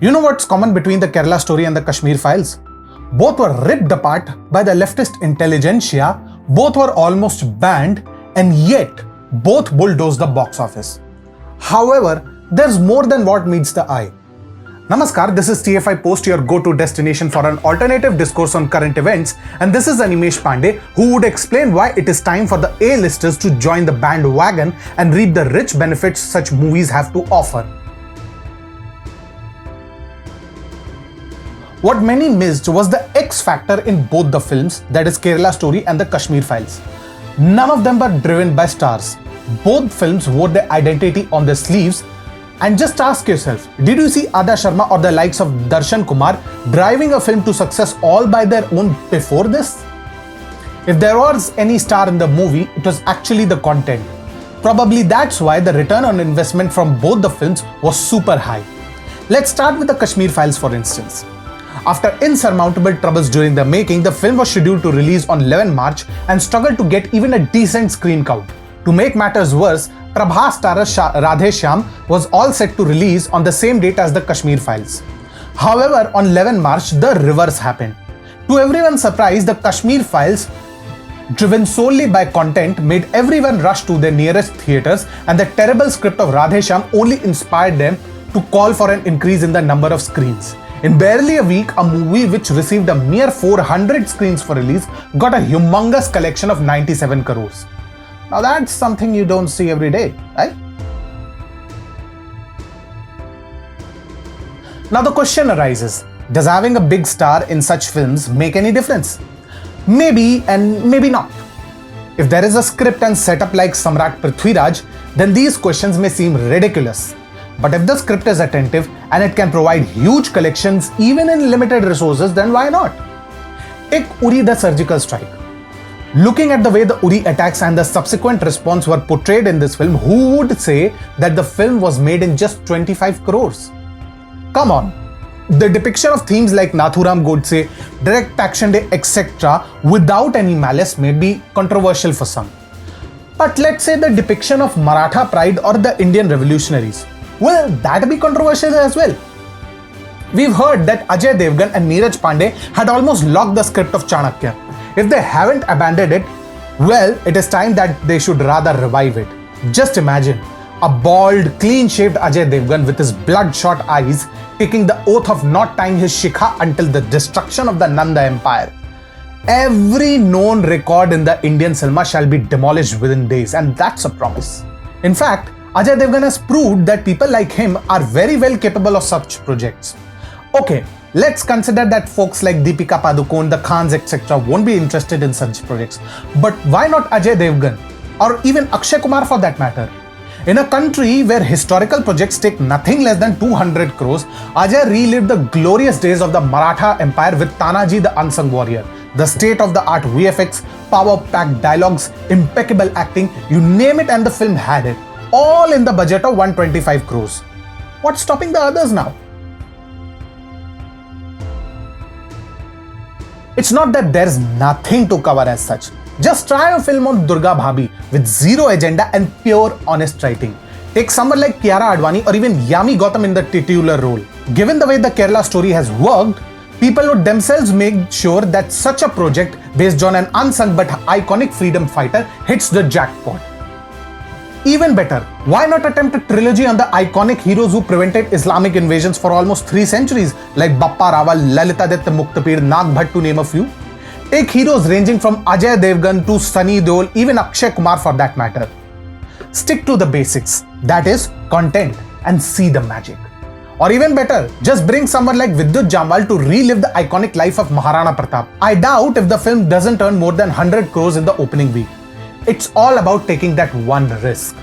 You know what's common between the Kerala story and the Kashmir files? Both were ripped apart by the leftist intelligentsia, both were almost banned, and yet both bulldozed the box office. However, there's more than what meets the eye. Namaskar, this is TFIPost, your go-to destination for an alternative discourse on current events, and this is Animesh Pandey, who would explain why it is time for the A-listers to join the bandwagon and reap the rich benefits such movies have to offer. What many missed was the X factor in both the films, that is Kerala Story and the Kashmir Files. None of them were driven by stars. Both films wore their identity on their sleeves. And just ask yourself, did you see Ada Sharma or the likes of Darshan Kumar driving a film to success all by their own before this? If there was any star in the movie, it was actually the content. Probably that's why the return on investment from both the films was super high. Let's start with the Kashmir Files, for instance. After insurmountable troubles during the making, the film was scheduled to release on 11 March and struggled to get even a decent screen count. To make matters worse, Prabhas starrer Radhe Shyam was all set to release on the same date as the Kashmir Files. However, on 11 March, the reverse happened. To everyone's surprise, the Kashmir Files, driven solely by content, made everyone rush to their nearest theatres, and the terrible script of Radhe Shyam only inspired them to call for an increase in the number of screens. In barely a week, a movie which received a mere 400 screens for release got a humongous collection of 97 crores. Now that's something you don't see every day, right? Now the question arises, does having a big star in such films make any difference? Maybe and maybe not. If there is a script and setup like Samrat Prithviraj, then these questions may seem ridiculous. But if the script is attentive and it can provide huge collections even in limited resources, then why not? Take Uri the Surgical Strike. Looking at the way the Uri attacks and the subsequent response were portrayed in this film, who would say that the film was made in just 25 crores? Come on. The depiction of themes like Nathuram Godse, direct action day, etc. without any malice may be controversial for some. But let's say the depiction of Maratha pride or the Indian revolutionaries. Will that be controversial as well? We've heard that Ajay Devgan and Neeraj Pandey had almost locked the script of Chanakya. If they haven't abandoned it, well, it is time that they should rather revive it. Just imagine a bald, clean-shaved Ajay Devgan with his bloodshot eyes taking the oath of not tying his shikha until the destruction of the Nanda Empire. Every known record in the Indian cinema shall be demolished within days, and that's a promise. In fact, Ajay Devgan has proved that people like him are very well capable of such projects. Okay, let's consider that folks like Deepika Padukone, the Khans, etc. won't be interested in such projects. But why not Ajay Devgan? Or even Akshay Kumar for that matter? In a country where historical projects take nothing less than 200 crores, Ajay relived the glorious days of the Maratha Empire with Tanaji the Unsung Warrior. The state-of-the-art VFX, power-packed dialogues, impeccable acting, you name it and the film had it. All in the budget of 125 crores. What's stopping the others now? It's not that there's nothing to cover as such. Just try a film on Durga Bhabhi with zero agenda and pure honest writing. Take someone like Kiara Advani or even Yami Gautam in the titular role. Given the way the Kerala Story has worked, people would themselves make sure that such a project based on an unsung but iconic freedom fighter hits the jackpot. Even better, why not attempt a trilogy on the iconic heroes who prevented Islamic invasions for almost 3 centuries, like Bappa Rawal, Lalitaditya Muktapir, Nag Bhatt to name a few? Take heroes ranging from Ajay Devgan to Sunny Deol, even Akshay Kumar for that matter. Stick to the basics, that is, content, and see the magic. Or even better, just bring someone like Vidyut Jamwal to relive the iconic life of Maharana Pratap. I doubt if the film doesn't earn more than 100 crores in the opening week. It's all about taking that one risk.